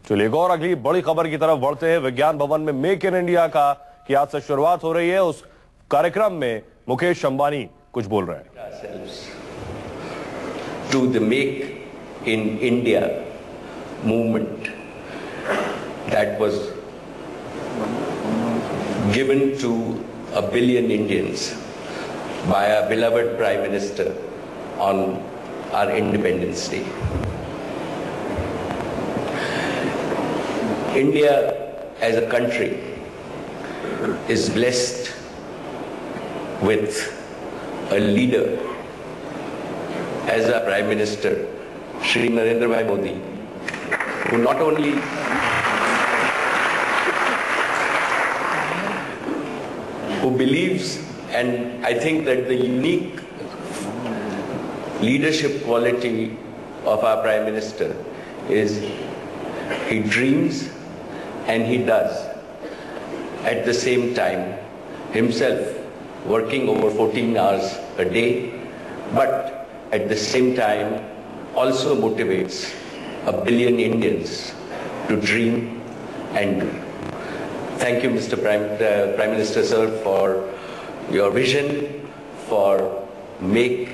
चलिए एक और अगली बड़ी खबर की तरफ बढ़ते हैं। विज्ञान भवन में मेक इन इंडिया का की आज से शुरुआत हो रही है। उस कार्यक्रम में मुकेश अंबानी कुछ बोल रहे हैं। To the make in India movement that was given to a billion Indians by our beloved Prime Minister on our Independence Day. India as a country is blessed with a leader as our Prime Minister, Shri Narendra Bhai Modi, who not only who believes, and I think that the unique leadership quality of our Prime Minister is he dreams and he does at the same time, himself working over 14 hours a day, but at the same time also motivates a billion Indians to dream and do. Thank you, Mr. Prime Minister, sir, for your vision for Make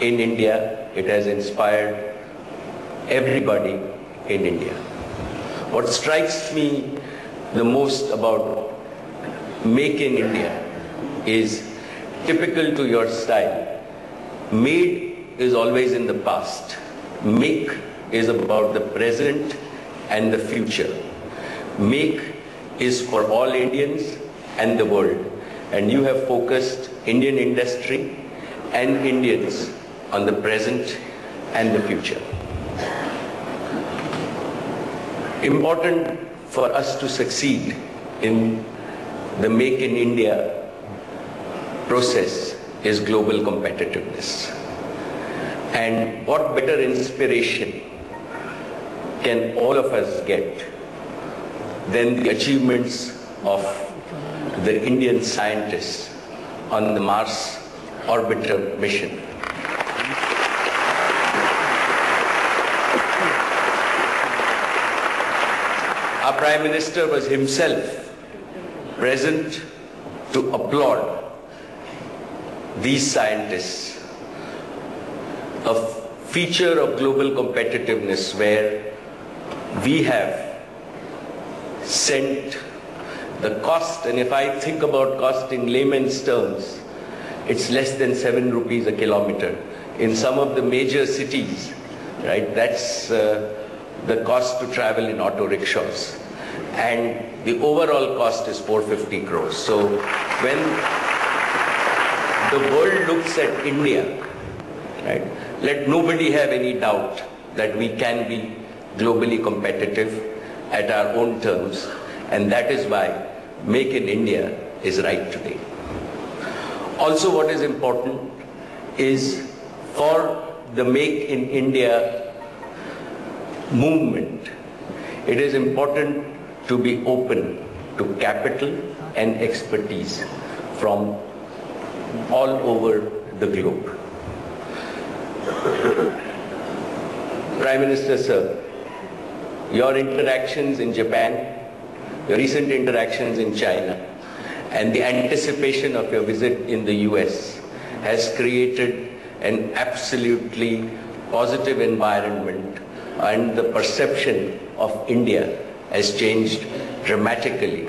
in India. It has inspired everybody in India. What strikes me the most about Make in India is typical to your style. Made is always in the past. Make is about the present and the future. Make is for all Indians and the world, and you have focused Indian industry and Indians on the present and the future. Important for us to succeed in the Make in India process is global competitiveness. And what better inspiration can all of us get than the achievements of the Indian scientists on the Mars orbiter mission. Our Prime Minister was himself present to applaud these scientists, a feature of global competitiveness where we have sent the cost, and if I think about cost in layman's terms, it's less than 7 rupees a kilometer. In some of the major cities, right, that's the cost to travel in auto rickshaws. And the overall cost is 450 crores. So when the world looks at India, right, let nobody have any doubt that we can be globally competitive at our own terms, and that is why Make in India is right today. Also, what is important is for the Make in India movement, it is important to be open to capital and expertise from all over the globe. Prime Minister, sir, your interactions in Japan, your recent interactions in China, and the anticipation of your visit in the US has created an absolutely positive environment, and the perception of India has changed dramatically.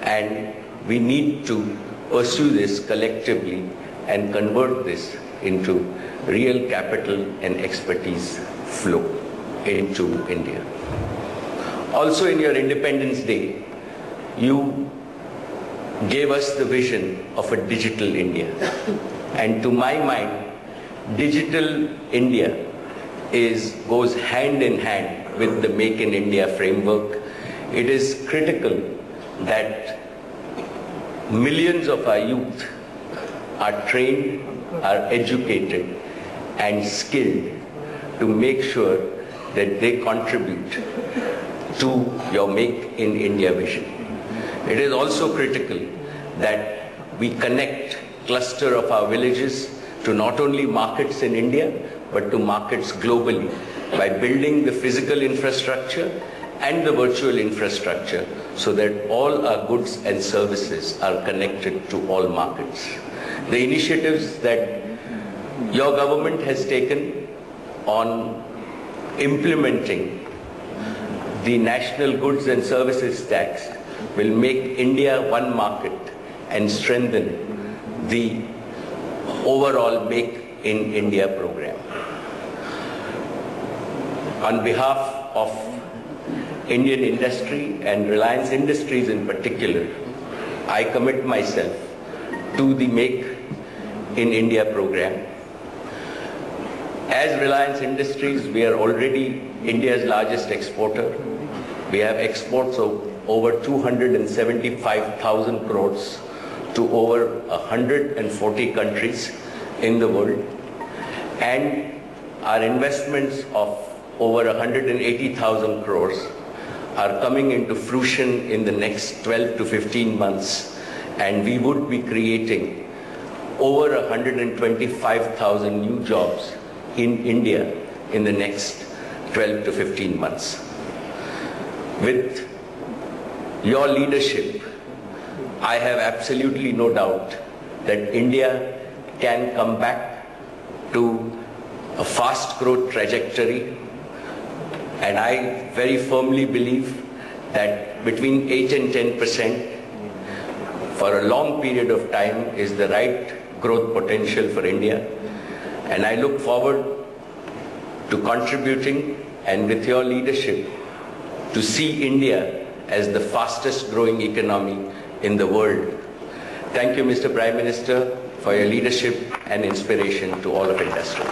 And we need to pursue this collectively and convert this into real capital and expertise flow into India. Also, in your Independence Day, you gave us the vision of a digital India. And to my mind, digital India goes hand in hand with the Make in India framework. It is critical that millions of our youth are trained, are educated and skilled to make sure that they contribute to your Make in India vision. It is also critical that we connect cluster of our villages to not only markets in India, but to markets globally by building the physical infrastructure and the virtual infrastructure so that all our goods and services are connected to all markets. The initiatives that your government has taken on implementing the national goods and services tax will make India one market and strengthen the overall Make in India program. On behalf of Indian industry and Reliance Industries in particular, I commit myself to the Make in India program. As Reliance Industries, we are already India's largest exporter. We have exports of over 275,000 crores to over 140 countries in the world. And our investments of over 180,000 crores are coming into fruition in the next 12 to 15 months. And we would be creating over 125,000 new jobs in India in the next 12 to 15 months. With your leadership, I have absolutely no doubt that India can come back to a fast growth trajectory, and I very firmly believe that between 8 and 10% for a long period of time is the right growth potential for India. And I look forward to contributing and with your leadership to see India as the fastest growing economy in the world. Thank you, Mr. Prime Minister, for your leadership and inspiration to all of industry.